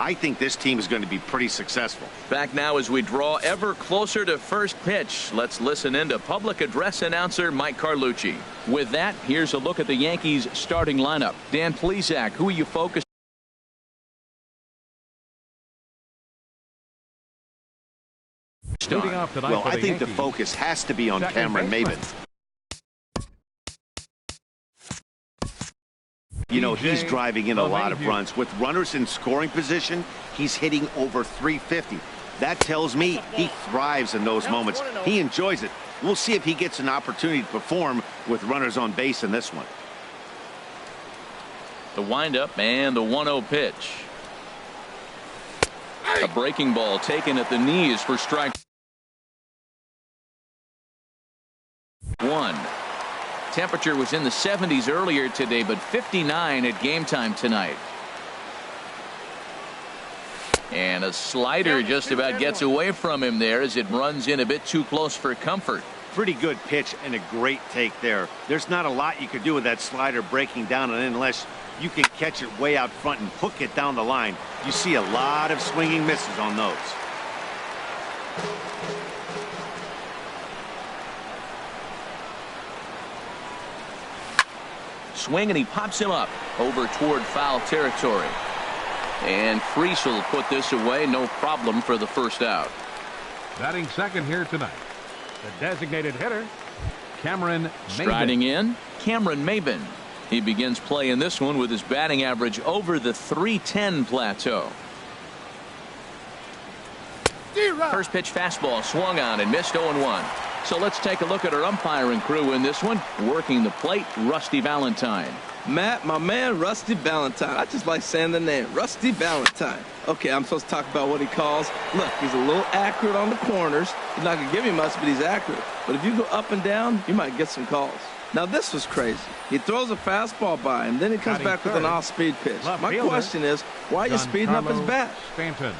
I think this team is going to be pretty successful. Back now as we draw ever closer to first pitch. Let's listen in to public address announcer Mike Carlucci. With that, here's a look at the Yankees starting lineup. Dan Plesac, who are you focused on? Well, I think the focus has to be on Cameron Maybin. You know, he's driving in a lot of runs. With runners in scoring position, he's hitting over 350. That tells me he thrives in those moments. He enjoys it. We'll see if he gets an opportunity to perform with runners on base in this one. The windup and the 1-0 pitch. A breaking ball taken at the knees for strike one. Temperature was in the 70s earlier today, but 59 at game time tonight. And a slider just about gets away from him there as it runs in a bit too close for comfort. Pretty good pitch and a great take there. There's not a lot you could do with that slider breaking down, and unless you can catch it way out front and hook it down the line, you see a lot of swinging misses on those. Swing, and he pops him up over toward foul territory. And Freese will put this away, no problem, for the first out. Batting second here tonight, the designated hitter, Cameron Maybin. Striding in, Cameron Maybin. He begins play in this one with his batting average over the .310 plateau. First pitch fastball swung on and missed 0-1. So let's take a look at our umpiring crew in this one. Working the plate, Rusty Valentine. Matt, my man, Rusty Valentine. I just like saying the name, Rusty Valentine. Okay, I'm supposed to talk about what he calls. Look, he's a little accurate on the corners. He's not going to give you much, but he's accurate. But if you go up and down, you might get some calls. Now, this was crazy. He throws a fastball by him, then he comes back with an off-speed pitch. My question is, why are you speeding up his bat? Stanton.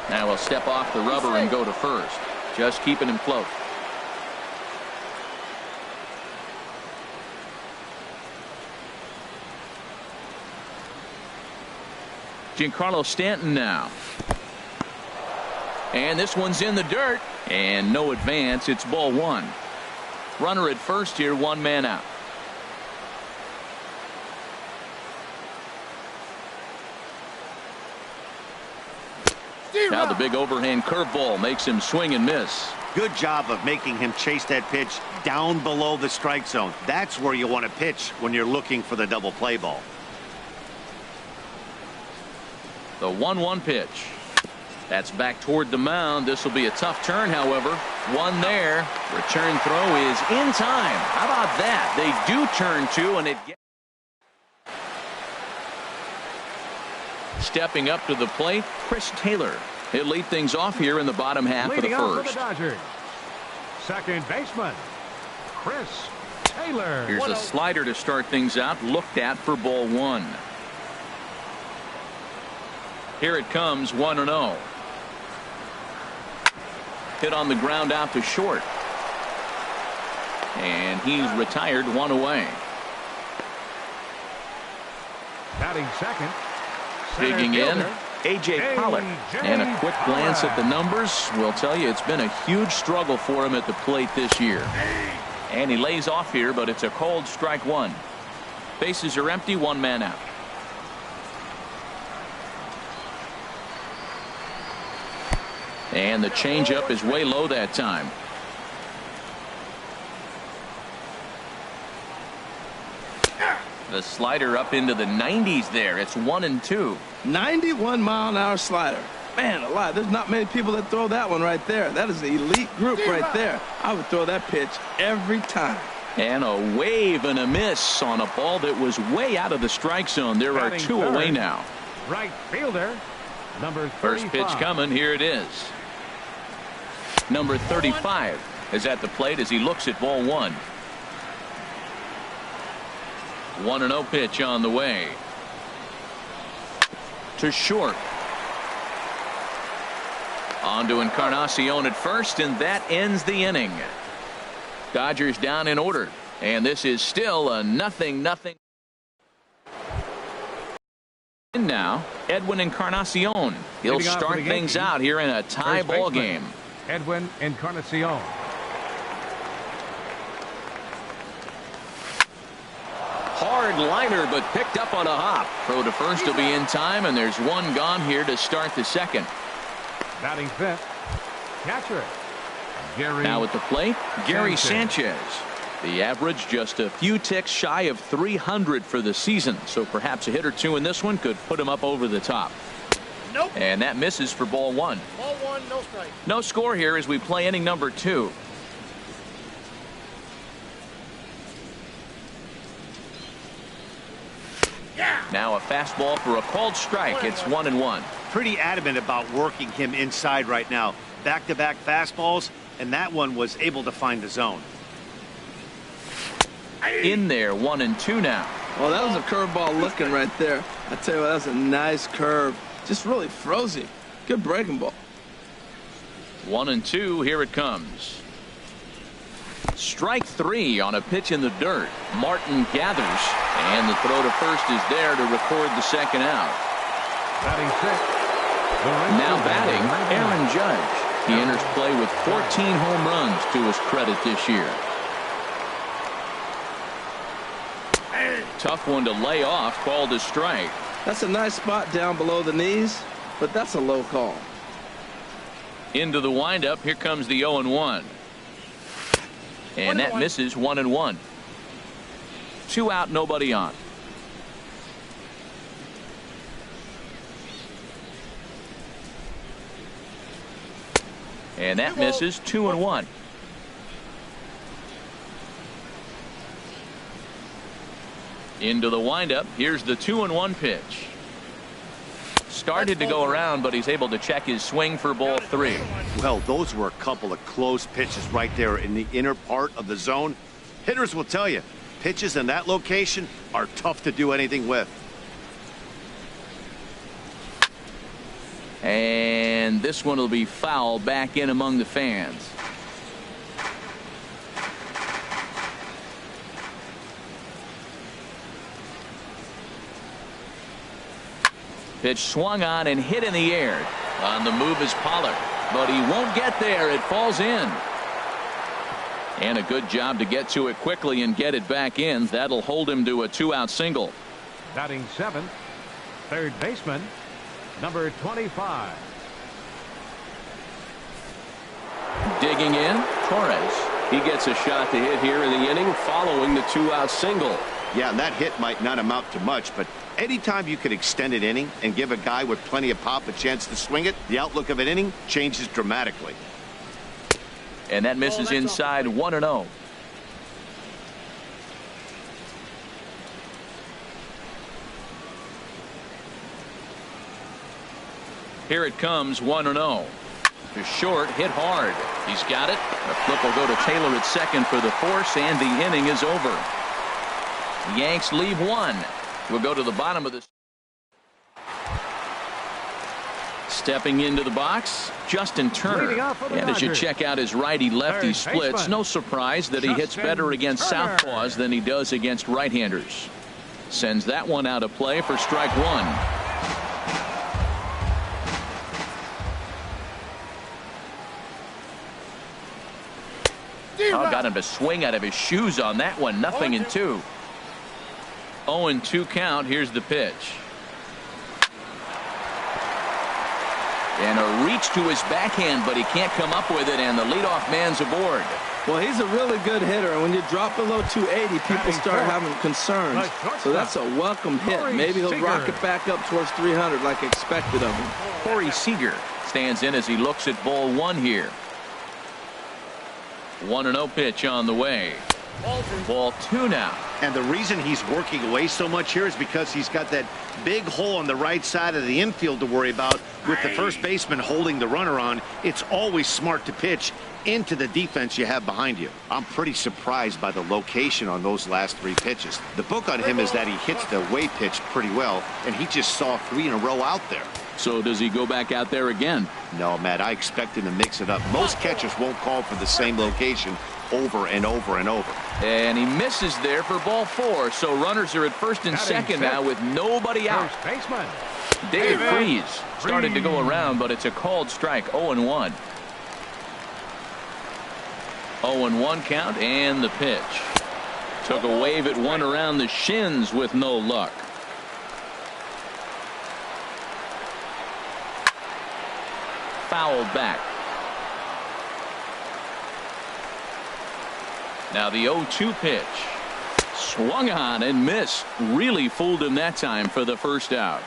Now he'll step off the rubber and go to first. Just keeping him close. Giancarlo Stanton now. And this one's in the dirt. And no advance. It's ball one. Runner at first here, one man out. Now the big overhand curveball makes him swing and miss. Good job of making him chase that pitch down below the strike zone. That's where you want to pitch when you're looking for the double play ball. The 1-1 pitch. That's back toward the mound. This will be a tough turn, however. One there. Return throw is in time. How about that? They do turn two, and it gets. Stepping up to the plate, Chris Taylor. He'll lead things off here in the bottom half of the first. For the Dodgers, second baseman, Chris Taylor. Here's a slider to start things out, looked at for ball one. Here it comes, 1-0. Hit on the ground out to short. And he's retired, one away. Batting second. Digging in, A.J. Pollock. And a quick glance at the numbers will tell you it's been a huge struggle for him at the plate this year. And he lays off here, but it's a cold strike one. Bases are empty, one man out. And the changeup is way low that time. The slider up into the 90s there. It's 1-2. 91-mile-an-hour slider. Man alive, there's not many people that throw that one right there. That is an elite group right there. I would throw that pitch every time. And a wave and a miss on a ball that was way out of the strike zone. There are two away now. Right fielder, number 35. First pitch coming. Here it is. Number 35 is at the plate as he looks at ball one. 1-0 pitch on the way. To short. On to Encarnacion at first, and that ends the inning. Dodgers down in order. And this is still a 0-0. And now, Edwin Encarnacion. He'll start things out here in a tie ball game. Edwin Encarnacion. Hard liner, but picked up on a hop. Throw to first will be in time, and there's one gone here to start the second. Batting fifth, catcher Gary. Now at the plate, Gary Sanchez. The average just a few ticks shy of 300 for the season, so perhaps a hit or two in this one could put him up over the top. Nope. And that misses for ball one. Ball one, no strike. No score here as we play inning number 2. Yeah. Now a fastball for a called strike. It's 1-1. Pretty adamant about working him inside right now. Back-to-back fastballs, and that one was able to find the zone. In there, 1-2 now. Well, that was a curveball looking right there. I tell you what, that was a nice curve. Just really frozen. Good breaking ball. 1-2. Here it comes. Strike 3 on a pitch in the dirt. Martin gathers, and the throw to first is there to record the second out. Batting sixth. Now batting, Aaron Judge. He enters play with 14 home runs to his credit this year. Tough one to lay off, called a strike. That's a nice spot down below the knees, but that's a low call. Into the windup, here comes the 0-1. And that misses. 1-1. 2 out, nobody on. And that misses. 2-1. Into the windup. Here's the 2-1 pitch. Started to go around, but he's able to check his swing for ball 3. Well, those were a couple of close pitches right there in the inner part of the zone. Hitters will tell you, pitches in that location are tough to do anything with. And this one will be foul back in among the fans. Pitch swung on and hit in the air. On the move is Pollard, but he won't get there. It falls in. And a good job to get to it quickly and get it back in. That'll hold him to a 2-out single. Batting seventh, third baseman, number 25. Digging in, Torres. He gets a shot to hit here in the inning following the 2-out single. Yeah, and that hit might not amount to much, but anytime you can extend an inning and give a guy with plenty of pop a chance to swing it, the outlook of an inning changes dramatically. And that misses inside. 1-0. Here it comes. 1-0. To short, hit hard. He's got it. The flip will go to Taylor at second for the force, and the inning is over. The Yanks leave one. We'll go to the bottom of this. Stepping into the box, Justin Turner. And as you check out his righty-lefty splits, no surprise that he hits better against southpaws than he does against right-handers. Sends that one out of play for strike 1. Oh, got him to swing out of his shoes on that one. 0-2. 0-2 count. Here's the pitch. And a reach to his backhand, but he can't come up with it, and the leadoff man's aboard. Well, he's a really good hitter, and when you drop below 280, people start having concerns. So that's a welcome hit. Maybe he'll rock it back up towards 300 like expected of him. Corey Seager stands in as he looks at ball 1 here. 1-0 pitch on the way. Ball 2 now. And the reason he's working away so much here is because he's got that big hole on the right side of the infield to worry about with the first baseman holding the runner on. It's always smart to pitch into the defense you have behind you. I'm pretty surprised by the location on those last 3 pitches. The book on him is that he hits the way pitch pretty well, and he just saw 3 in a row out there. So does he go back out there again? No, Matt, I expect him to mix it up. Most catchers won't call for the same location over and over and over. And he misses there for ball 4. So runners are at first and second now with nobody out. First baseman. David Freese started to go around, but it's a called strike. 0-1. 0-1 count, and the pitch. Took a wave at one around the shins with no luck. Fouled back. Now the 0-2 pitch. Swung on and missed. Really fooled him that time for the first out.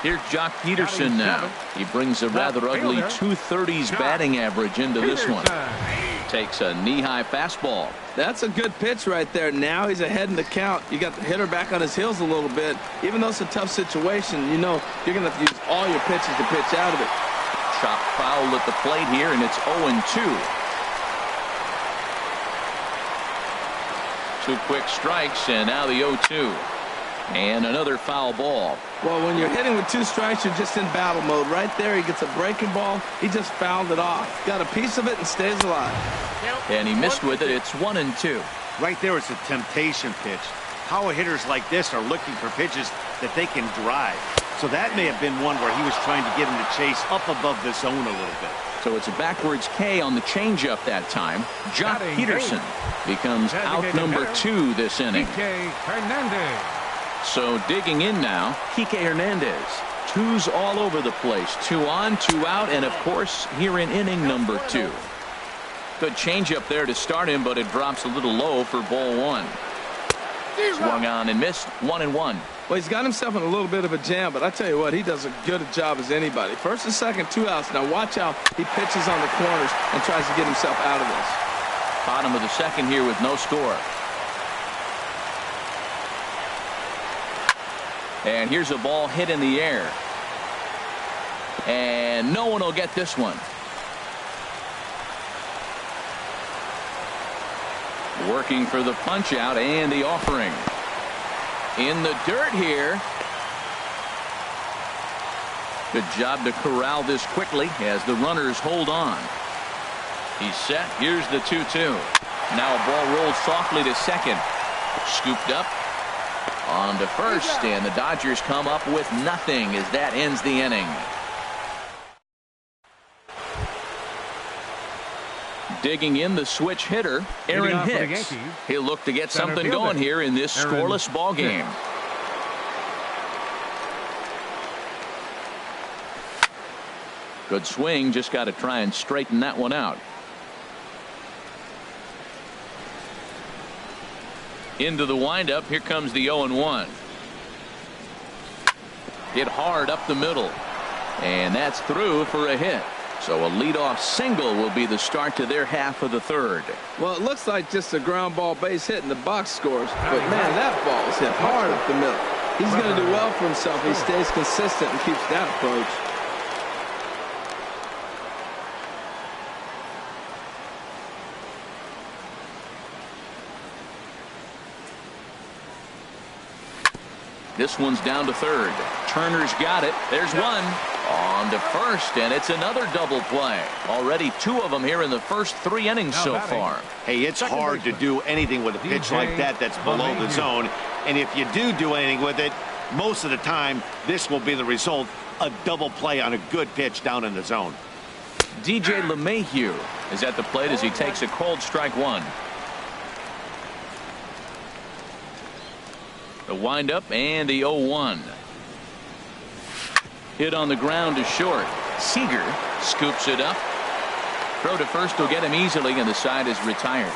Here's Jock Peterson now. He brings a rather ugly 230s batting average into this one. Takes a knee-high fastball. That's a good pitch right there. Now he's ahead in the count. You got the hitter back on his heels a little bit. Even though it's a tough situation, you know you're going to have to use all your pitches to pitch out of it. Chop foul at the plate here, and it's 0-2. 2 quick strikes, and now the 0-2. And another foul ball. Well, when you're hitting with 2 strikes, you're just in battle mode. Right there, he gets a breaking ball. He just fouled it off. Got a piece of it and stays alive. And he missed with it. It's 1-2. Right there, it's a temptation pitch. How hitters like this are looking for pitches that they can drive. So that may have been one where he was trying to get him to chase up above the zone a little bit. So it's a backwards K on the changeup that time. Jock Peterson becomes out number 2 this inning. Kike Hernandez. So digging in now, Kike Hernandez. 2s all over the place. 2 on, 2 out, and of course here in inning number 2. Good changeup there to start him, but it drops a little low for ball 1. Swung on and missed. 1-1. Well, he's got himself in a little bit of a jam, but I tell you what, he does a good job as anybody. First and second, 2 outs. Now watch how he pitches on the corners and tries to get himself out of this. Bottom of the second here with no score. And here's a ball hit in the air. And no one will get this one. Working for the punch out and the offering. In the dirt here. Good job to corral this quickly as the runners hold on. He's set. Here's the 2-2. Now a ball rolls softly to second. Scooped up. On to first, and the Dodgers come up with nothing as that ends the inning. Digging in the switch hitter, Aaron Hicks. He'll look to get something going here in this scoreless ball game. Good swing, just got to try and straighten that one out. Into the windup. Here comes the 0-1. Hit hard up the middle. And that's through for a hit. So a leadoff single will be the start to their half of the third. Well, it looks like just a ground ball base hit in the box scores. But, man, that ball is hit hard up the middle. He's going to do well for himself. He stays consistent and keeps that approach. This one's down to third. Turner's got it. There's one. On to first, and it's another double play. Already 2 of them here in the first 3 innings so far. Hey, it's hard to do anything with a pitch like that that's below the zone. And if you do anything with it, most of the time, this will be the result. A double play on a good pitch down in the zone. DJ LeMahieu is at the plate as he takes a called strike 1. The windup and the 0-1. Hit on the ground to short. Seager scoops it up. Throw to first will get him easily, and the side is retired.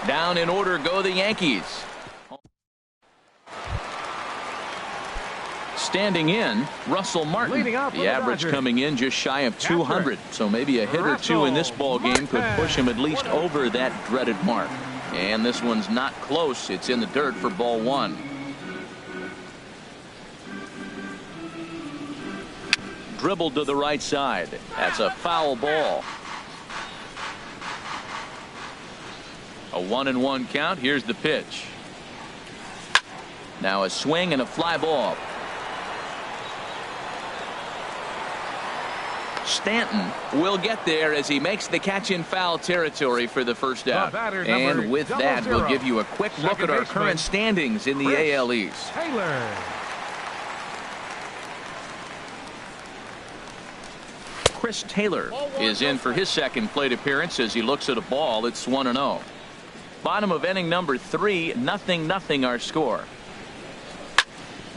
Down in order go the Yankees. Standing in, Russell Martin. The average coming in just shy of 200. So maybe a hit or 2 in this ball game could push him at least over that dreaded mark. And this one's not close. It's in the dirt for ball 1. Dribbled to the right side. That's a foul ball. A 1-1 count. Here's the pitch. Now a swing and a fly ball. Stanton will get there as he makes the catch in foul territory for the first out. And with that, we'll give you a quick look at our current standings in the AL East. Taylor. Chris Taylor is in for his second plate appearance as he looks at a ball. It's 1-0. Bottom of inning number 3, 0-0 our score.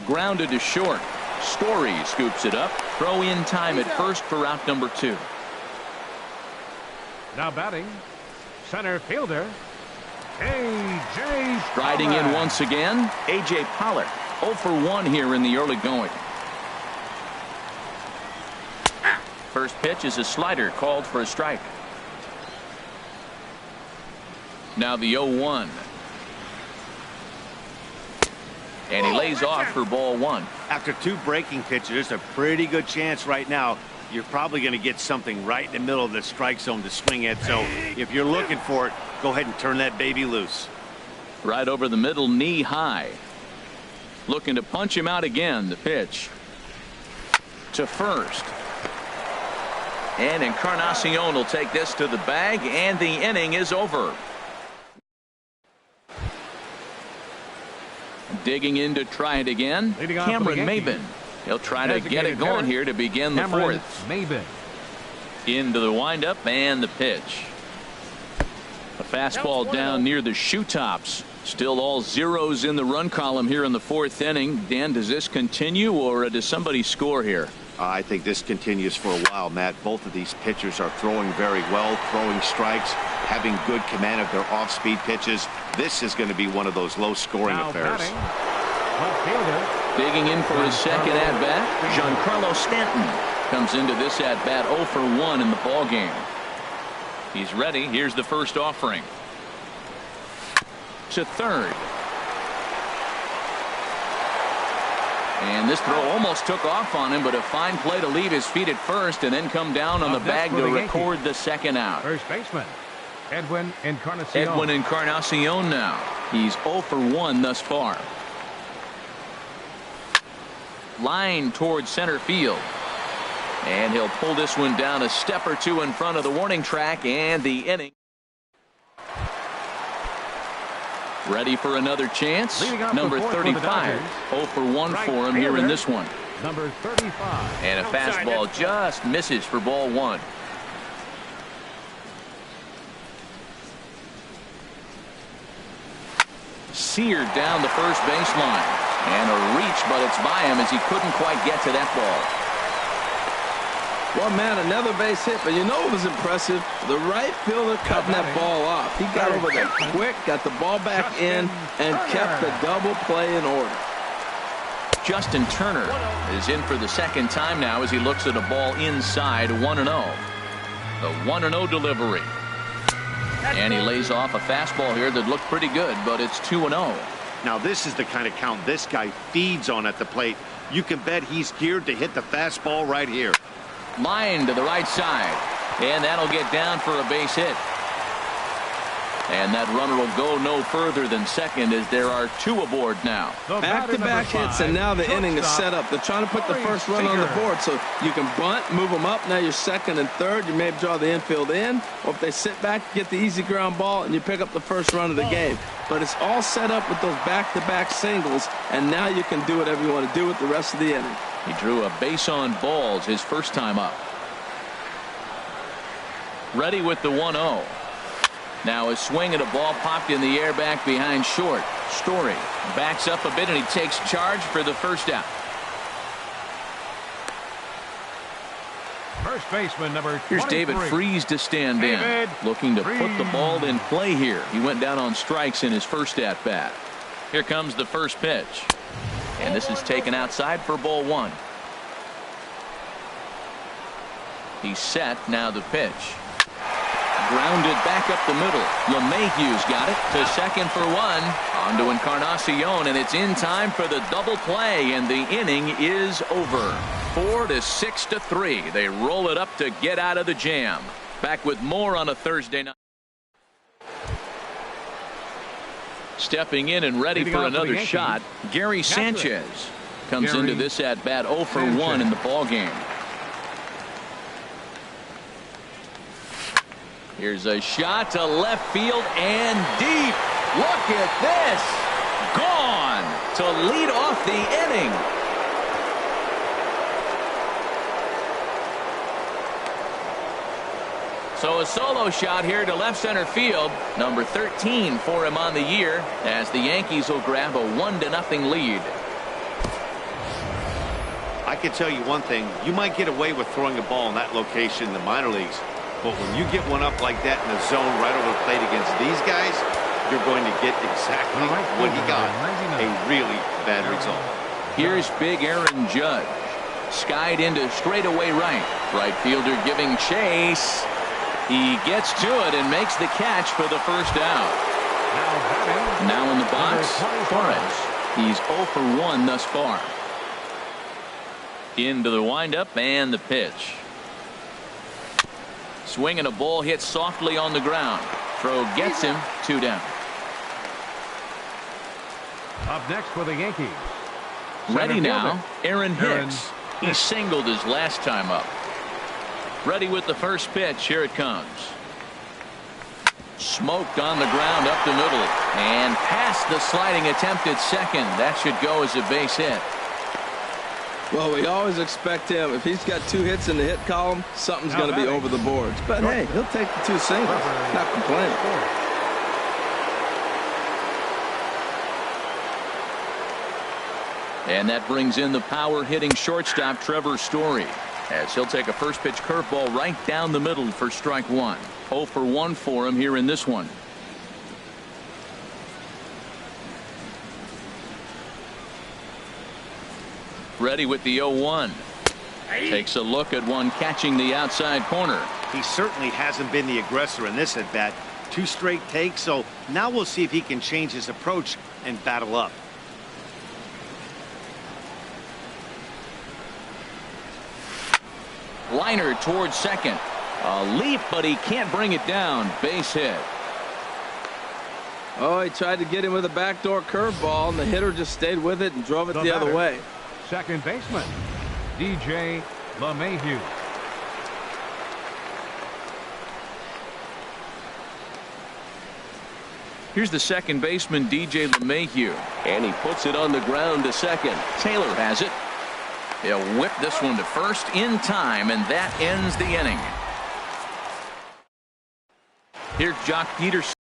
Grounded to short. Story scoops it up. Throw in time at first for out number 2. Now batting, center fielder, A.J. Striding in once again, A.J. Pollard. 0 for 1 here in the early going. First pitch is a slider called for a strike. Now the 0-1. And he lays off for ball 1. After 2 breaking pitches, there's a pretty good chance right now you're probably going to get something right in the middle of the strike zone to swing at. So if you're looking for it, go ahead and turn that baby loose. Right over the middle, knee high. Looking to punch him out again. The pitch to first. And Encarnacion will take this to the bag, and the inning is over. Digging in to try it again, Cameron Maybin. He'll try to get it going here to begin the fourth. Maybin. Into the windup and the pitch. A fastball down near the shoe tops. Still all zeros in the run column here in the 4th inning. Dan, does this continue, or does somebody score here? I think this continues for a while, Matt. Both of these pitchers are throwing very well, throwing strikes, having good command of their off-speed pitches. This is going to be one of those low-scoring affairs. Digging in for his second at-bat, Giancarlo Stanton comes into this at-bat 0 for 1 in the ballgame. He's ready. Here's the first offering. To third. And this throw almost took off on him, but a fine play to leave his feet at first and then come down on the bag to record the second out. First baseman, Edwin Encarnacion. Edwin Encarnacion now. He's 0 for 1 thus far. Line towards center field. And he'll pull this one down a step or 2 in front of the warning track, and the inning. Ready for another chance. Number 35. 0 for 1 for him here in this one. Number 35. And a fastball just misses for ball 1. Seared down the first baseline. And a reach, but it's by him as he couldn't quite get to that ball. Well, man, another base hit, but you know it was impressive? The right fielder cutting that ball off. He got over there quick, got the ball back in, and kept the double play in order. Justin Turner is in for the second time now as he looks at a ball inside 1-0. The 1-0 delivery. And he lays off a fastball here that looked pretty good, but it's 2-0. Now, this is the kind of count this guy feeds on at the plate. You can bet he's geared to hit the fastball right here. Line to the right side, and that'll get down for a base hit. And that runner will go no further than second as there are 2 aboard now. Back-to-back hits, and now the inning is set up. They're trying to put the first run on the board, so you can bunt, move them up. Now you're second and third. You may draw the infield in, or if they sit back, get the easy ground ball, and you pick up the first run of the game. But it's all set up with those back-to-back singles, and now you can do whatever you want to do with the rest of the inning. He drew a base on balls his first time up. Ready with the 1-0. Now a swing and a ball popped in the air back behind short. Story backs up a bit and he takes charge for the first out. First baseman number 23. Here's David Freese to stand in, looking to put the ball in play here. He went down on strikes in his first at bat. Here comes the first pitch. And this is taken outside for ball 1. He's set. Now the pitch. Grounded back up the middle. LeMahieu's got it to second for 1. On to Encarnacion, and it's in time for the double play, and the inning is over. 4-6-3. They roll it up to get out of the jam. Back with more on a Thursday night. Stepping in and ready for another shot, Gary Sanchez comes into this at bat 0 for 1 in the ball game. Here's a shot to left field and deep. Look at this. Gone to lead off the inning. So a solo shot here to left center field. Number 13 for him on the year as the Yankees will grab a 1-0 lead. I can tell you one thing. You might get away with throwing a ball in that location in the minor leagues. But when you get one up like that in the zone right over the plate against these guys, you're going to get exactly what he got. A really bad result. Here's big Aaron Judge. Skied into straightaway right. Right fielder giving chase. He gets to it and makes the catch for the first out. Now in the box, Torres. He's 0 for 1 thus far. Into the windup and the pitch. Swing and a ball hit softly on the ground. Throw gets him, 2 down. Up next for the Yankees. Ready now, Aaron Hicks. He singled his last time up. Ready with the first pitch. Here it comes. Smoked on the ground up the middle and past the sliding attempt at second. That should go as a base hit. Well, we always expect him. If he's got 2 hits in the hit column, something's going to be over the boards. But hey, he'll take the 2 singles. Not complaining. And that brings in the power hitting shortstop Trevor Story, as he'll take a first pitch curveball right down the middle for strike 1. 0 for 1 for him here in this one. Ready with the 0-1. Takes a look at one catching the outside corner. He certainly hasn't been the aggressor in this at bat. 2 straight takes, so now we'll see if he can change his approach and battle up. Liner towards second. A leap, but he can't bring it down. Base hit. Oh, he tried to get him with a backdoor curveball, and the hitter just stayed with it and drove it the other way. Second baseman, DJ LeMahieu. Here's the second baseman, DJ LeMahieu. And he puts it on the ground to second. Taylor has it. He'll whip this one to first in time, and that ends the inning. Here's Jock Peterson.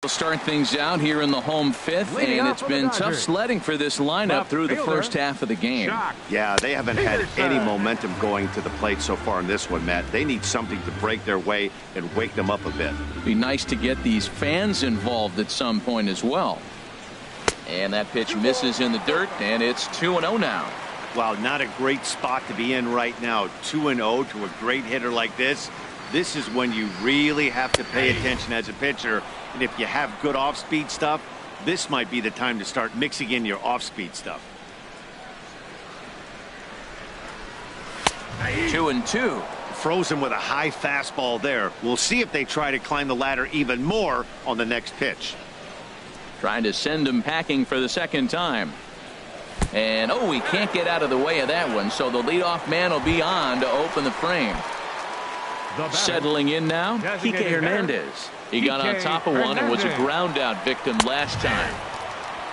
We'll start things out here in the home 5th, and it's been tough sledding for this lineup through the first half of the game. Yeah, they haven't had any momentum going to the plate so far in this one, Matt. They need something to break their way and wake them up a bit. Be nice to get these fans involved at some point as well. And that pitch misses in the dirt, and it's 2-0 now. Wow, not a great spot to be in right now. 2-0 to a great hitter like this. This is when you really have to pay attention as a pitcher. And if you have good off-speed stuff, this might be the time to start mixing in your off-speed stuff. 2-2. Frozen with a high fastball there. We'll see if they try to climb the ladder even more on the next pitch. Trying to send him packing for the second time. And oh, he can't get out of the way of that one, so the leadoff man will be on to open the frame. Settling in now, Kike Hernandez. He got on top of one and was a ground out victim last time.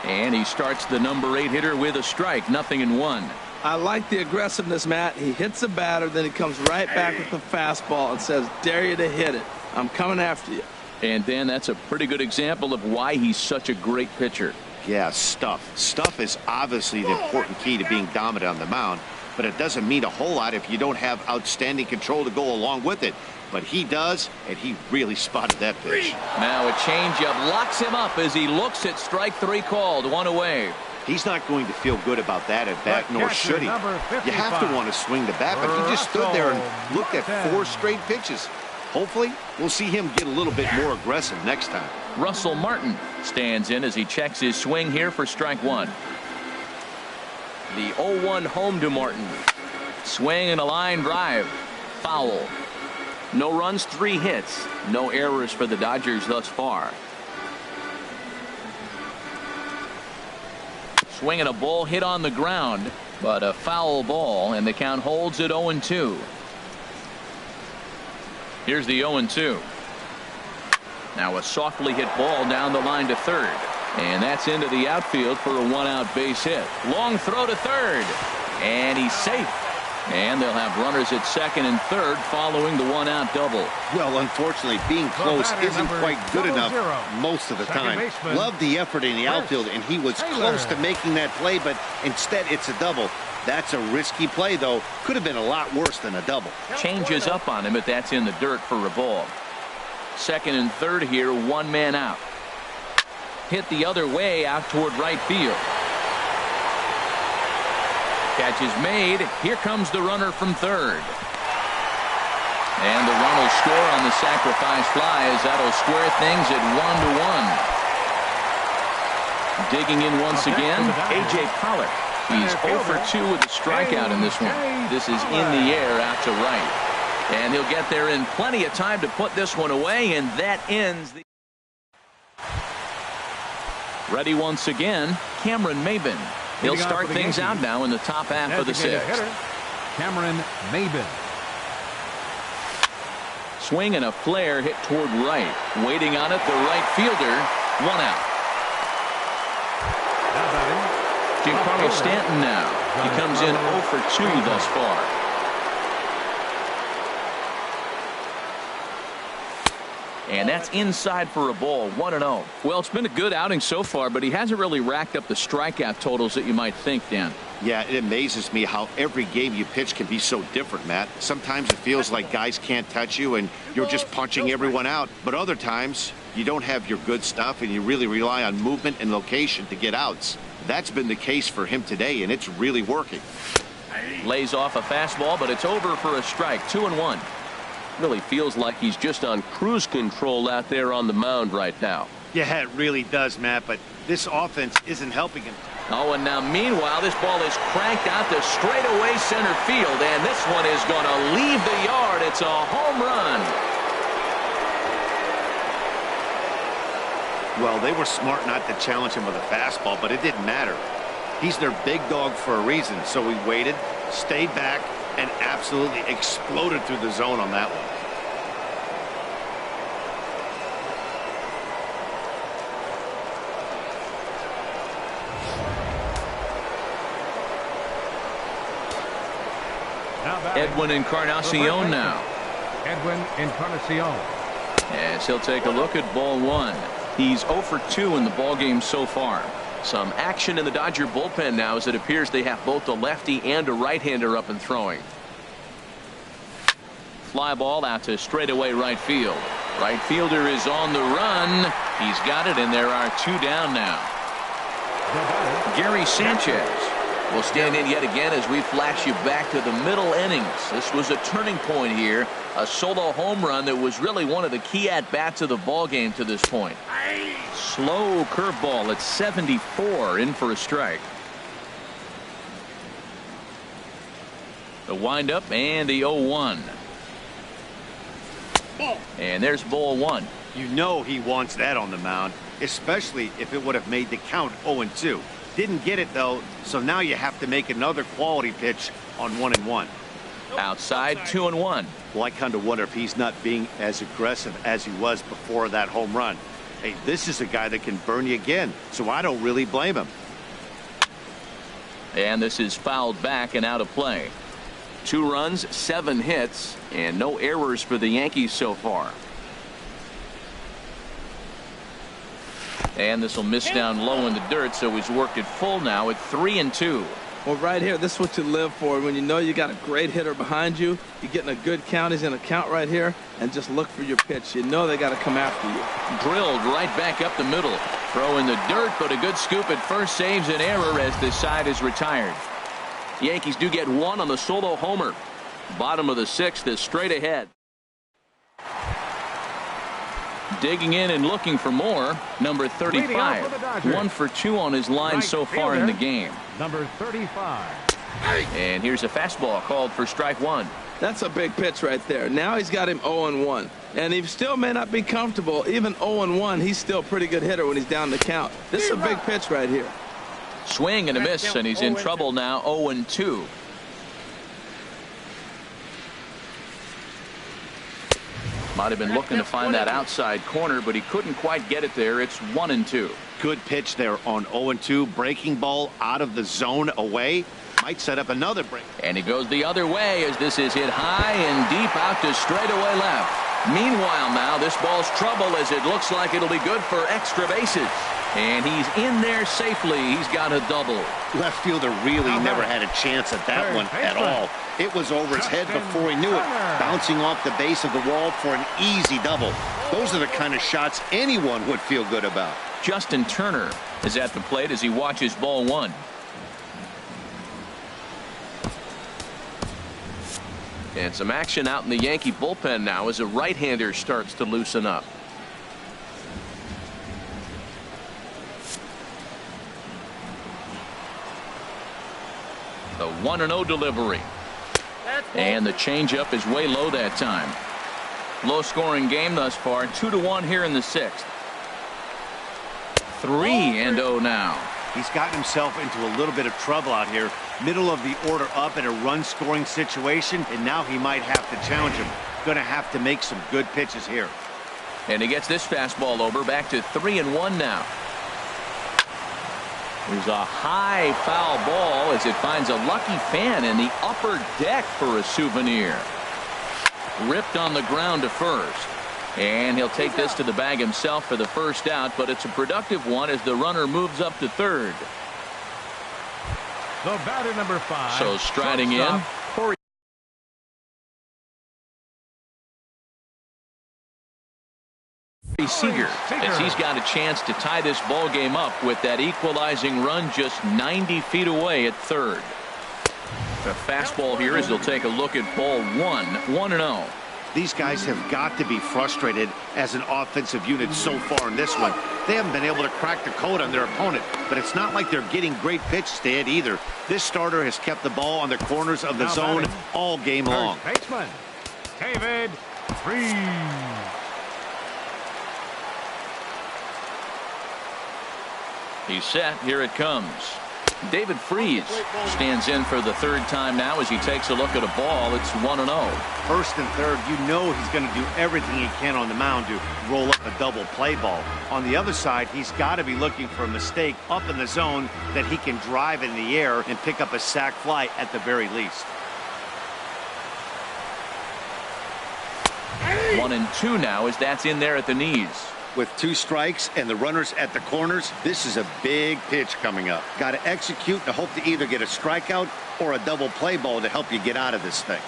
And he starts the number 8 hitter with a strike, 0-1. I like the aggressiveness, Matt. He hits the batter, then he comes right back with the fastball and says, dare you to hit it. I'm coming after you. And Dan, that's a pretty good example of why he's such a great pitcher. Yeah, stuff. Stuff is obviously the important key to being dominant on the mound, but it doesn't mean a whole lot if you don't have outstanding control to go along with it. But he does, and he really spotted that pitch. Now a changeup locks him up as he looks at strike 3 called, 1 away. He's not going to feel good about that at bat, nor should he. You have to want to swing the bat, but he just stood there and looked at 4 straight pitches. Hopefully, we'll see him get a little bit more aggressive next time. Russell Martin stands in as he checks his swing here for strike 1. The 0-1 home to Martin. Swing and a line drive. Foul. No runs, 3 hits. No errors for the Dodgers thus far. Swing and a ball hit on the ground, but a foul ball, and the count holds at 0-2. Here's the 0-2. Now a softly hit ball down the line to third. And that's into the outfield for a one-out base hit. Long throw to third. And he's safe. And they'll have runners at second and third following the one-out double. Well, unfortunately, being close isn't quite good enough most of the time. Love the effort in the outfield, and he was close to making that play, but instead it's a double. That's a risky play, though. Could have been a lot worse than a double. Changes up on him, but that's in the dirt for a ball. Second and third here, one man out. Hit the other way out toward right field. Catch is made. Here comes the runner from third. And the run will score on the sacrifice fly as that'll square things at 1-1. Digging in once again, A.J. Pollock. He's 0 for 2 with a strikeout in this one. This is in the air out to right. And he'll get there in plenty of time to put this one away, and that ends the... Ready once again, Cameron Maybin. He'll start things out now in the top half of the sixth. Cameron Maybin. Swing and a flare hit toward right. Waiting on it, the right fielder. One out. Giancarlo Stanton now. He comes in 0 for 2 thus far. And that's inside for a ball, 1-0. Well, it's been a good outing so far, but he hasn't really racked up the strikeout totals that you might think, Dan. Yeah, it amazes me how every game you pitch can be so different, Matt. Sometimes it feels like guys can't touch you and you're just punching everyone out. But other times, you don't have your good stuff and you really rely on movement and location to get outs. That's been the case for him today, and it's really working. Lays off a fastball, but it's over for a strike, 2-1. Really feels like he's just on cruise control out there on the mound right now. Yeah, it really does, Matt, but this offense isn't helping him. Oh, and now meanwhile, this ball is cranked out to straightaway center field, and this one is going to leave the yard. It's a home run. Well, they were smart not to challenge him with a fastball, but it didn't matter. He's their big dog for a reason, so he waited, stayed back, and absolutely exploded through the zone on that one. Edwin Encarnacion now. Edwin Encarnacion. As he'll take a look at ball one. He's 0 for 2 in the ballgame so far. Some action in the Dodger bullpen now as it appears they have both a lefty and a right-hander up and throwing. Fly ball out to straightaway right field. Right fielder is on the run. He's got it, and there are 2 down now. Gary Sanchez will stand in yet again as we flash you back to the middle innings. This was a turning point here. A solo home run that was really one of the key at-bats of the ballgame to this point. Slow curveball at 74, in for a strike. The windup and the 0-1. And there's ball 1. You know he wants that on the mound, especially if it would have made the count 0-2. Didn't get it, though, so now you have to make another quality pitch on 1-1. Outside, 2-1. Well, I kind of wonder if he's not being as aggressive as he was before that home run. Hey, this is a guy that can burn you again, so I don't really blame him. And this is fouled back and out of play. 2 runs, 7 hits, and no errors for the Yankees so far. And this will miss down low in the dirt, so he's worked it full now at 3-2. Well, right here, this is what you live for. When you know you got a great hitter behind you, you're getting a good count. He's in a count right here, and just look for your pitch. You know they got to come after you. Drilled right back up the middle. Throw in the dirt, but a good scoop at first saves an error as this side is retired. The Yankees do get 1 on the solo homer. Bottom of the 6th is straight ahead. Digging in and looking for more, number 35. 1 for 2 on his line so far in the game. Number 35. And here's a fastball called for strike 1. That's a big pitch right there. Now he's got him 0-1. And he still may not be comfortable. Even 0-1, he's still a pretty good hitter when he's down the count. This is a big pitch right here. Swing and a miss, and he's in trouble now, Might have been looking to find that outside corner, but he couldn't quite get it there. It's 1-2. Good pitch there on 0-2. Breaking ball out of the zone away. Might set up another break. And he goes the other way as this is hit high and deep out to straightaway left. Meanwhile now, this ball's trouble as it looks like it'll be good for extra bases. And he's in there safely. He's got a double. Left fielder really never had a chance at that one at all. It was over his head before he knew it, bouncing off the base of the wall for an easy double. Those are the kind of shots anyone would feel good about. Justin Turner is at the plate as he watches ball one. And some action out in the Yankee bullpen now as a right-hander starts to loosen up. The 1-0 delivery. And the changeup is way low that time. Low scoring game thus far. 2-1 here in the sixth. 3-0 now. He's gotten himself into a little bit of trouble out here. Middle of the order up in a run scoring situation, and now he might have to challenge him. Going to have to make some good pitches here. And he gets this fastball over. Back to 3-1 now. There's a high foul ball as it finds a lucky fan in the upper deck for a souvenir. Ripped on the ground to first. And he'll take this to the bag himself for the first out, but it's a productive one as the runner moves up to third. The batter number 5. So striding in. Corey Seager, as he's got a chance to tie this ball game up with that equalizing run just 90 feet away at third. The fastball here as he'll take a look at ball one. 1-0. These guys have got to be frustrated as an offensive unit so far in this one. They haven't been able to crack the code on their opponent, but it's not like they're getting great pitches to hit either. This starter has kept the ball on the corners of the zone all game long. Baseman David Freese. He's set. Here it comes. David Freese stands in for the third time now as he takes a look at a ball. It's 1-0. First and third, you know he's going to do everything he can on the mound to roll up a double play ball. On the other side, he's got to be looking for a mistake up in the zone that he can drive in the air and pick up a sac fly at the very least. 1-2 now as that's in there at the knees. With 2 strikes and the runners at the corners, this is a big pitch coming up. Got to execute and hope to either get a strikeout or a double play ball to help you get out of this thing.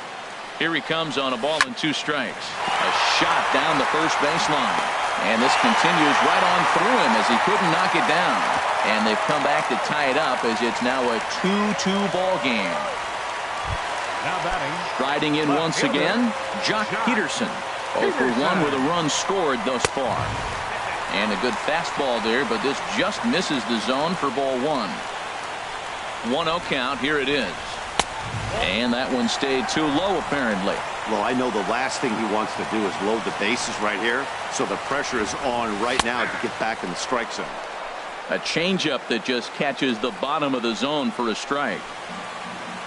Here he comes on a ball and 2 strikes. A shot down the first baseline. And this continues right on through him as he couldn't knock it down. And they've come back to tie it up as it's now a 2-2 ball game. Now batting. Striding in once again, Jock Peterson. 0 for 1 with a run scored thus far. And a good fastball there, but this just misses the zone for ball 1. 1-0 count. Here it is. And that one stayed too low apparently. Well, I know the last thing he wants to do is load the bases right here, so the pressure is on right now to get back in the strike zone. A changeup that just catches the bottom of the zone for a strike.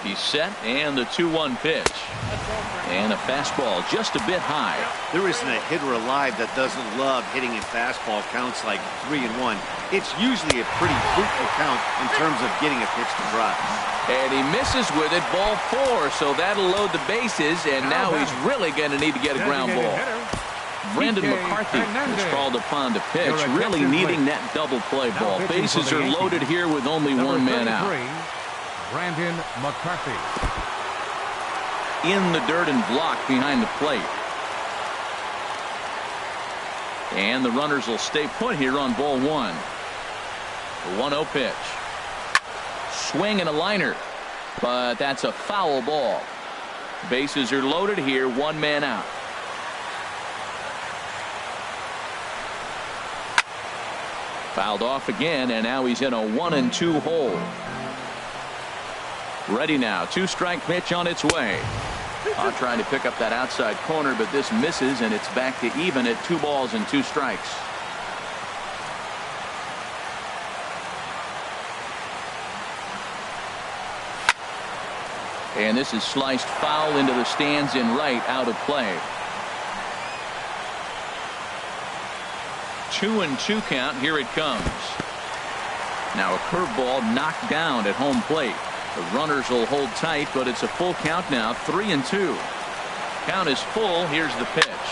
He's set, and the 2-1 pitch. And a fastball just a bit high. There isn't a hitter alive that doesn't love hitting a fastball counts like 3-1. It's usually a pretty fruitful count in terms of getting a pitch to drive. And he misses with it, ball 4, so that'll load the bases, and now he's really going to need to get a ground ball. Brandon McCarthy is called upon to pitch, really needing that double play ball. Bases are loaded here with only 1 man out. Brandon McCarthy. In the dirt and blocked behind the plate. And the runners will stay put here on ball 1. The 1-0 pitch. Swing and a liner, but that's a foul ball. Bases are loaded here, 1 man out. Fouled off again, and now he's in a 1-2 hole. Ready now. 2-strike pitch on its way. Trying to pick up that outside corner, but this misses, and it's back to even at 2 balls and 2 strikes. And this is sliced foul into the stands in right, out of play. 2-2 count. Here it comes. Now a curveball knocked down at home plate. The runners will hold tight, but it's a full count now. 3-2. Count is full. Here's the pitch.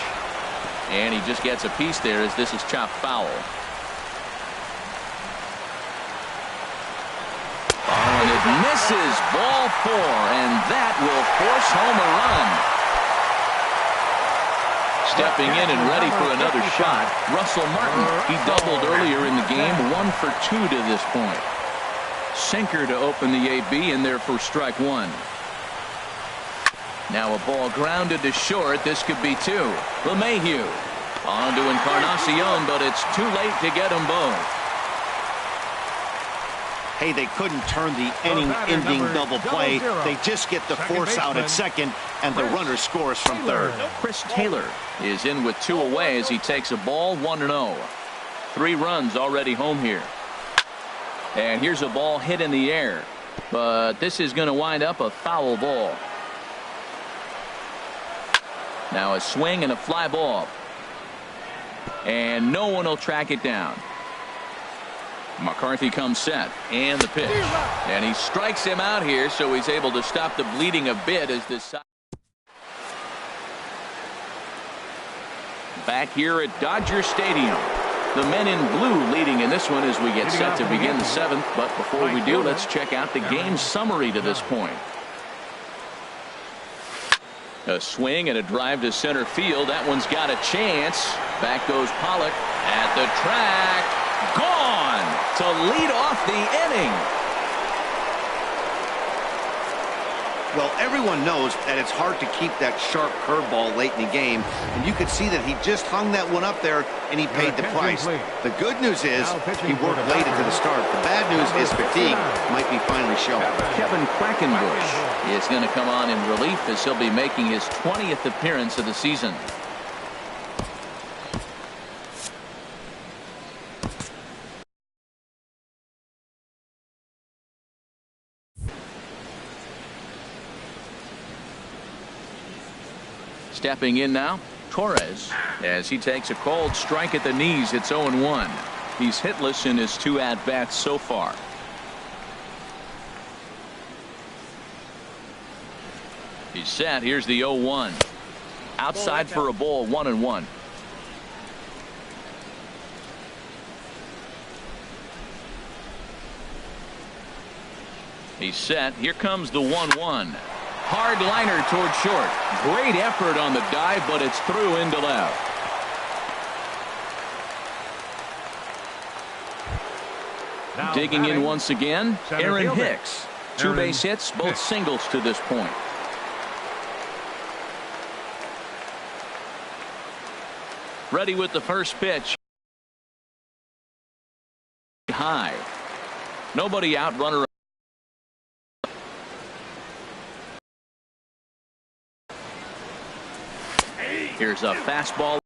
And he just gets a piece there as this is chopped foul. Oh, and it misses. Ball 4, and that will force home a run. Stepping in and ready for another shot, Russell Martin. He doubled earlier in the game, 1 for 2 to this point. Sinker to open the AB, and there for strike 1. Now a ball grounded to short. This could be 2. LeMahieu on to Encarnacion, but it's too late to get them both. Hey, they couldn't turn the inning-ending double play. They just get the force out at second, and the runner scores from third. Chris Taylor is in with 2 away as he takes a ball 1-0. 3 runs already home here. And here's a ball hit in the air, but this is going to wind up a foul ball. Now a swing and a fly ball. And no one will track it down. McCarthy comes set, and the pitch. And he strikes him out here, so he's able to stop the bleeding a bit as this side. Back here at Dodger Stadium. The men in blue leading in this one as we get set to begin the 7th. But before we do, let's check out the game summary to this point. A swing and a drive to center field. That one's got a chance. Back goes Pollock at the track. Gone to lead off the inning. Well, everyone knows that it's hard to keep that sharp curveball late in the game, and you could see that he just hung that one up there, and he paid the price. The good news is he worked late into the start. The bad news is fatigue might be finally showing. Kevin Quackenbush is going to come on in relief as he'll be making his 20th appearance of the season. Stepping in now, Torres, as he takes a cold strike at the knees. It's 0-1. He's hitless in his 2 at-bats so far. He's set. Here's the 0-1. Outside for a ball, 1-1. He's set. Here comes the 1-1. Hard liner toward short. Great effort on the dive, but it's through into left. Now digging in once again, Aaron Hicks. 2 base hits, both singles to this point. Ready with the first pitch. High. Nobody out, runner. Here's a fastball.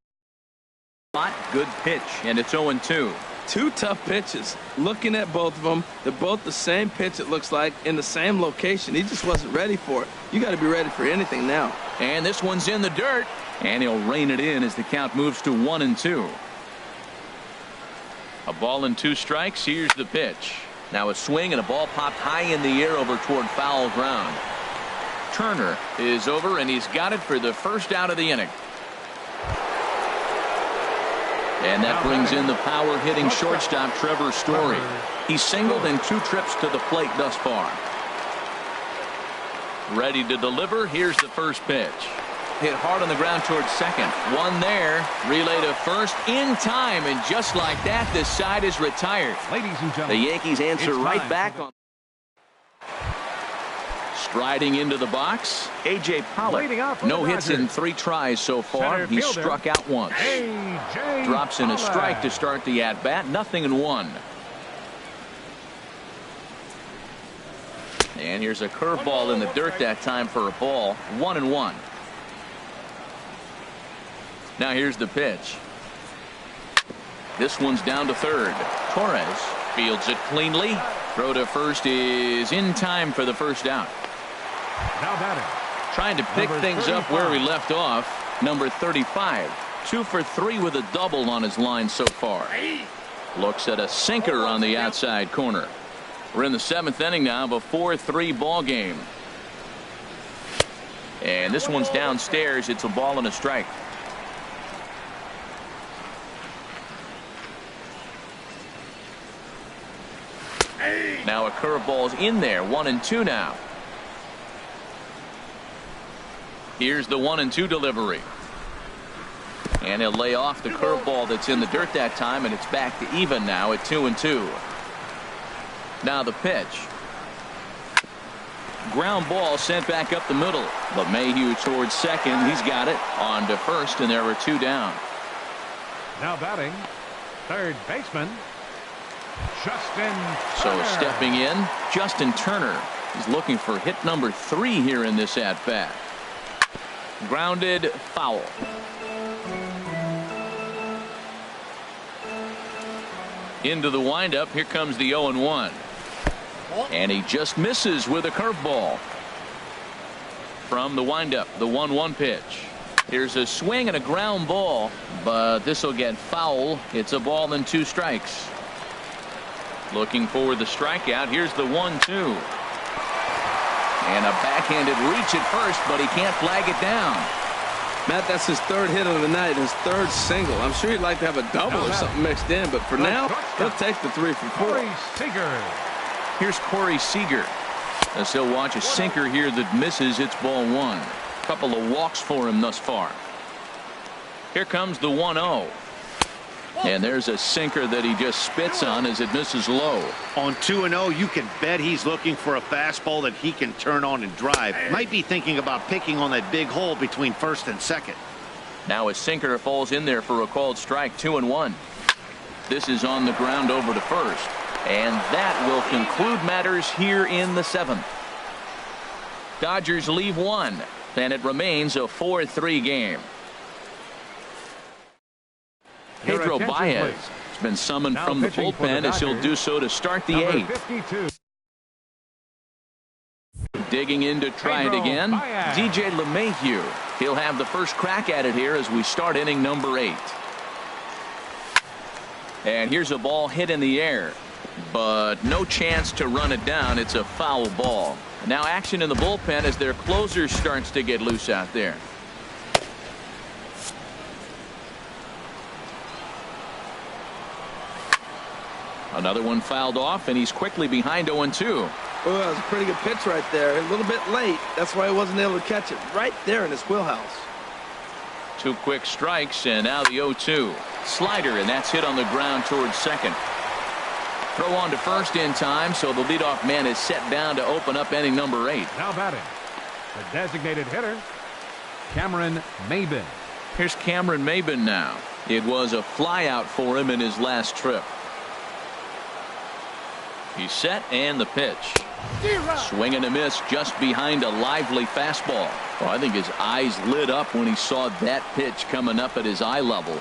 Good pitch, and it's 0-2. 2 tough pitches. Looking at both of them, they're both the same pitch, it looks like, in the same location. He just wasn't ready for it. You got to be ready for anything now. And this one's in the dirt, and he'll rein it in as the count moves to 1-2. A ball and 2 strikes. Here's the pitch. Now a swing and a ball popped high in the air over toward foul ground. Turner is over, and he's got it for the first out of the inning. And that brings in the power-hitting shortstop Trevor Story. He's singled in 2 trips to the plate thus far. Ready to deliver. Here's the first pitch. Hit hard on the ground towards second. One there. Relay to first in time, and just like that, this side is retired. Ladies and gentlemen, the Yankees answer right back on. Striding into the box, A.J. Pollock. No hits in 3 tries so far. He struck out once. Drops in a strike to start the at-bat. 0-1. And here's a curveball in the dirt that time for a ball. 1-1. Now here's the pitch. This one's down to third. Torres fields it cleanly. Throw to first is in time for the first out. Now batting. Trying to pick things up where we left off. Number 35, 2 for 3 with a double on his line so far. Looks at a sinker on the outside corner. We're in the 7th inning now of a 4-3 ball game. And this one's downstairs. It's a ball and a strike. Now a curveball's in there. 1-2 now. Here's the 1-2 delivery. And he'll lay off the curveball that's in the dirt that time, and it's back to even now at 2-2. Now the pitch. Ground ball sent back up the middle. LeMahieu towards second. He's got it. On to first, and there were 2 down. Now batting, third baseman, Justin So Turner. stepping in, Justin Turner. He's looking for hit number 3 here in this at-bat. Grounded foul. Into the windup. Here comes the 0-1. And he just misses with a curveball. From the windup, the 1-1 pitch. Here's a swing and a ground ball, but this will get foul. It's a ball and 2 strikes. Looking for the strikeout. Here's the 1-2. And a backhanded reach at first, but he can't flag it down. Matt, that's his 3rd hit of the night, his 3rd single. I'm sure he'd like to have a double or something mixed in, but for now, he'll take the 3 for 4. Corey Seager. Here's Corey Seager. As he'll watch a sinker here that misses. It's ball 1. Couple of walks for him thus far. Here comes the 1-0. And there's a sinker that he just spits on as it misses low. On 2-0, you can bet he's looking for a fastball that he can turn on and drive. Might be thinking about picking on that big hole between first and second. Now a sinker falls in there for a called strike. 2-1. This is on the ground over to first. And that will conclude matters here in the 7th. Dodgers leave 1. And it remains a 4-3 game. Your Pedro attention, Baez please. has been summoned Now from the pitching for the bullpen as he'll Dodgers, do so to start the Number 8th. 52. Digging in to try Pedro it again. Baez. DJ LeMahieu. He'll have the first crack at it here as we start inning number 8. And here's a ball hit in the air, but no chance to run it down. It's a foul ball. Now action in the bullpen as their closer starts to get loose out there. Another one fouled off, and he's quickly behind 0-2. Oh, that was a pretty good pitch right there. A little bit late. That's why he wasn't able to catch it right there in his wheelhouse. 2 quick strikes, and now the 0-2. Slider, and that's hit on the ground towards second. Throw on to first in time, so the leadoff man is set down to open up inning number 8. Now batting, the designated hitter, Cameron Maybin. Here's Cameron Maybin now. It was a flyout for him in his last trip. He's set, and the pitch. Swing and a miss just behind a lively fastball. Well, I think his eyes lit up when he saw that pitch coming up at his eye level.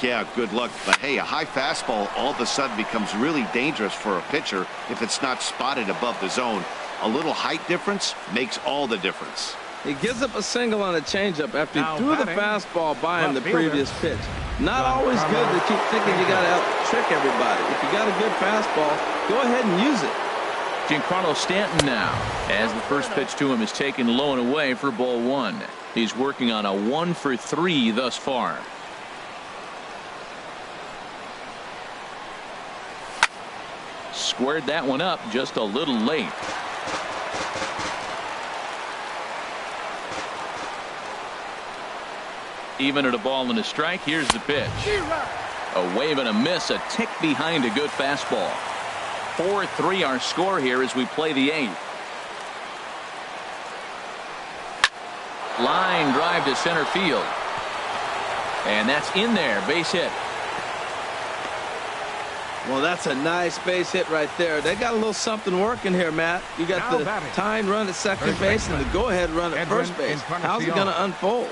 Yeah, good luck. But hey, a high fastball all of a sudden becomes really dangerous for a pitcher if it's not spotted above the zone. A little height difference makes all the difference. He gives up a single on a changeup after Now he threw the batting, fastball by him the left fielder, previous pitch. Not always good to keep thinking you got to out-trick everybody. If you got a good fastball, go ahead and use it. Giancarlo Stanton now, as the first pitch to him is taken low and away for ball 1. He's working on a 1 for 3 thus far. Squared that one up just a little late. Even at a ball and a strike. Here's the pitch. A wave and a miss, a tick behind a good fastball. 4-3 our score here as we play the 8th. Line drive to center field. And that's in there. Base hit. Well, that's a nice base hit right there. They got a little something working here, Matt. You got Now the batting, tying run at second first base and baseman, the go-ahead run at Edwin first base. Encarnacion. How's it going to unfold?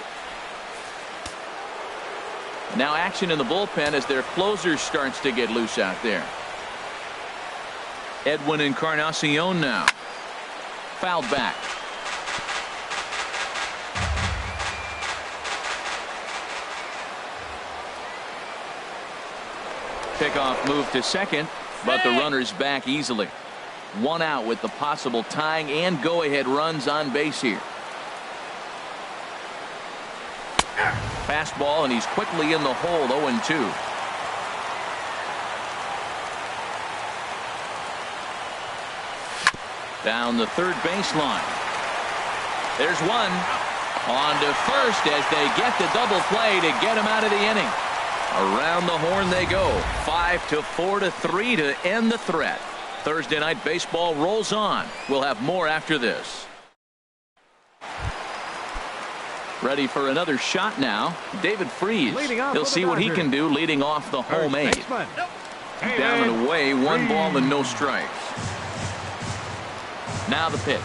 Now action in the bullpen as their closer starts to get loose out there. Edwin Encarnacion now. Fouled back. pickoff move to second, but the runner's back easily. 1 out with the possible tying and go-ahead runs on base here. Fastball, and he's quickly in the hole. 0-2. Down the third baseline. There's one. On to first as they get the double play to get him out of the inning. Around the horn they go. 5-4-3 to end the threat. Thursday Night Baseball rolls on. We'll have more after this. Ready for another shot now. David Freese. He'll see what he can do leading off the home 8. Down and away. 1 ball and no strikes. Now the pitch.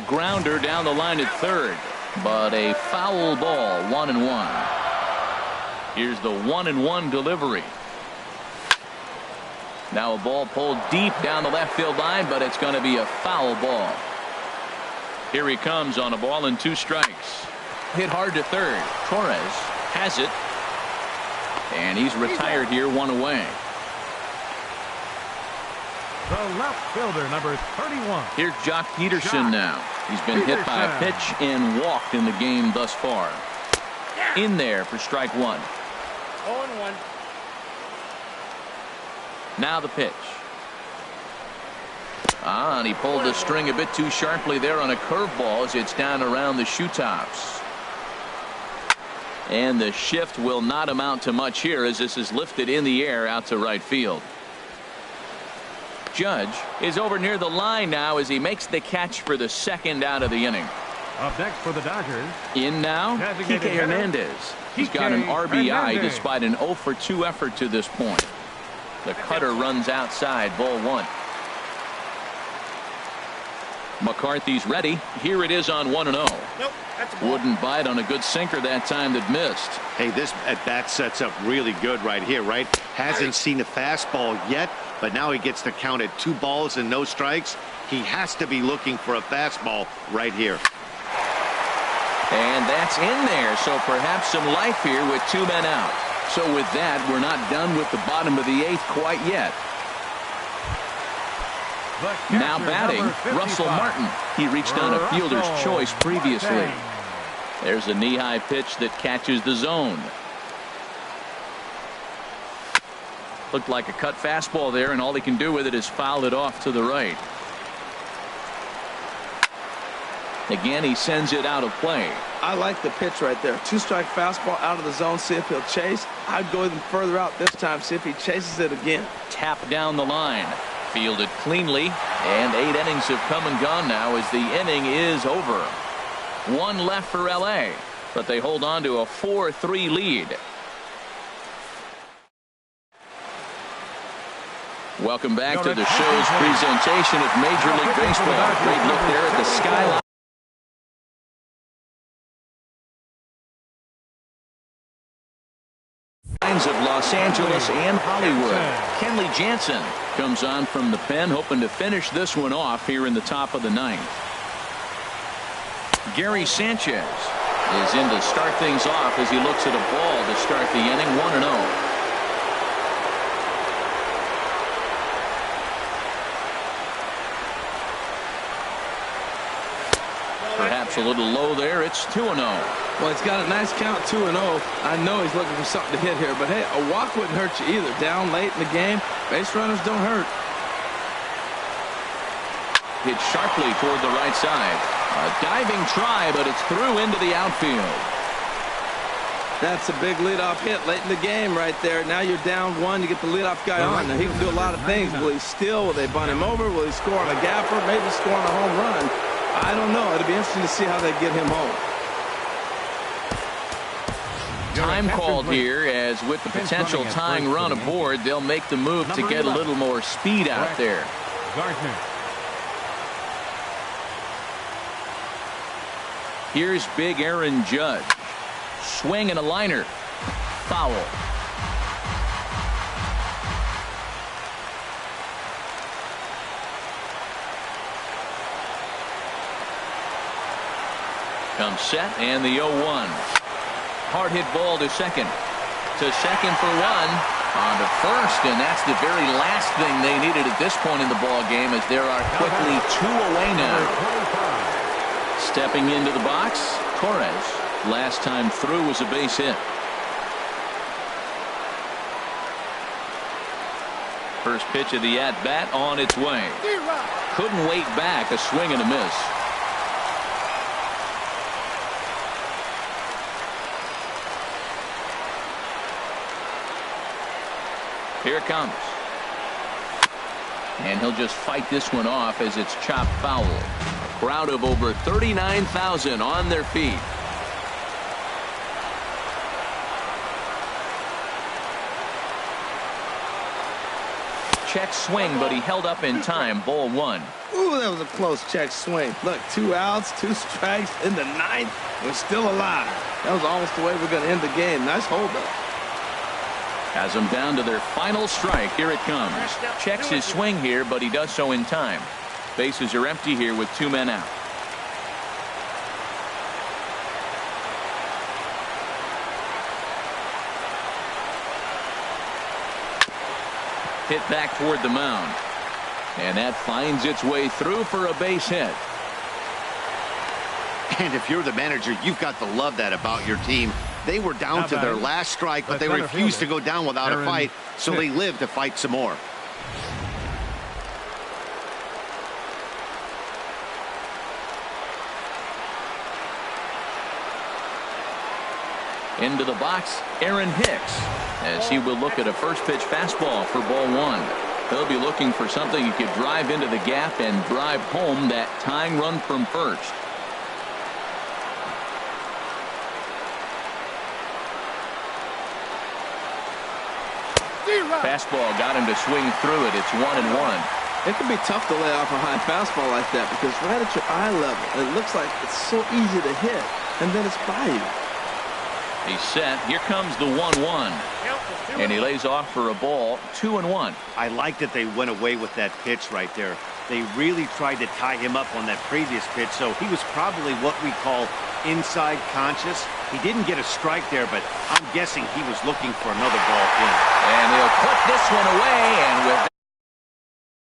Grounder down the line at third, but a foul ball. 1-1. Here's the 1-1 delivery. Now a ball pulled deep down the left field line, but it's going to be a foul ball. Here he comes on a ball and 2 strikes. Hit hard to third. Torres has it, and he's retired here, 1 away. The left fielder, number 31. Here's Jock Peterson now. He's been hit by a pitch and walked in the game thus far. In there for strike 1. 0-1. Now the pitch. And he pulled the string a bit too sharply there on a curveball as it's down around the shoe tops. And the shift will not amount to much here as this is lifted in the air out to right field. Judge is over near the line now as he makes the catch for the second out of the inning. Up next for the Dodgers. In now, Kike Hernandez. He's got an RBI despite an 0-for-2 effort to this point. The cutter runs outside, ball 1. McCarthy's ready. Here it is on 1-0. Nope, that's a ball. Wouldn't bite on a good sinker that time that missed. Hey, this at bat sets up really good right here, right? Hasn't seen a fastball yet, but now he gets the count at 2 balls and no strikes. He has to be looking for a fastball right here. And that's in there, so perhaps some life here with 2 men out. So with that, we're not done with the bottom of the 8th quite yet. Now batting, Russell Martin. He reached on a fielder's choice previously. There's a knee-high pitch that catches the zone. Looked like a cut fastball there, and all he can do with it is foul it off to the right. Again, he sends it out of play. I like the pitch right there. 2-strike fastball out of the zone. See if he'll chase. I'd go even further out this time. See if he chases it again. Tap down the line. Fielded cleanly, and 8 innings have come and gone now as the inning is over. 1 left for LA, but they hold on to a 4-3 lead. Welcome back to the show's presentation of Major League Baseball. Great look there at the skyline. Of Los Angeles and Hollywood. Kenley Jansen comes on from the pen, hoping to finish this one off here in the top of the 9th. Gary Sanchez is in to start things off as he looks at a ball to start the inning. 1-0. Perhaps a little low there. It's 2-0. Well, he's got a nice count, 2-0. I know he's looking for something to hit here, but hey, a walk wouldn't hurt you either. Down late in the game, base runners don't hurt. Hit sharply toward the right side. A diving try, but it's through into the outfield. That's a big leadoff hit late in the game right there. Now you're down 1. You get the leadoff guy on. Now he can do a lot of things. Will he steal? Will they bunt him over? Will he score on a gapper? Maybe score on a home run. I don't know. It'll be interesting to see how they get him home. Time called here as with the potential tying run aboard, they'll make the move to get a little more speed out there. Here's big Aaron Judge. Swing and a liner. Foul. Comes set and the 0-1. Hard hit ball to second. to second for one. On to first, and that's the very last thing they needed at this point in the ball game, as there are quickly 2 away now. Stepping into the box, Torres. Last time through was a base hit. First pitch of the at-bat on its way. Couldn't wait back, a swing and a miss. Here it comes. And he'll just fight this one off as it's chopped foul. A crowd of over 39,000 on their feet. Check swing, but he held up in time. Ball 1. Ooh, that was a close check swing. Look, 2 outs, 2 strikes in the 9th. We're still alive. That was almost the way we're going to end the game. Nice hold up. Has them down to their final strike. Here it comes. Checks his swing here, but he does so in time. Bases are empty here with 2 men out. Hit back toward the mound. And that finds its way through for a base hit. And if you're the manager, you've got to love that about your team. They were down to their last strike, but they refused to go down without a fight, so they lived to fight some more. Into the box, Aaron Hicks, as he will look at a first pitch fastball for ball 1. He'll be looking for something he could drive into the gap and drive home that tying run from first. Fastball got him to swing through it. It's 1-1. It can be tough to lay off a high fastball like that because right at your eye level, it looks like it's so easy to hit, and then it's by you. He's set. Here comes the 1-1. And he lays off for a ball. 2-1. I like that they went away with that pitch right there. They really tried to tie him up on that previous pitch, so he was probably what we call inside conscious. He didn't get a strike there, but I'm guessing he was looking for another ball in. And he'll put this one away, and with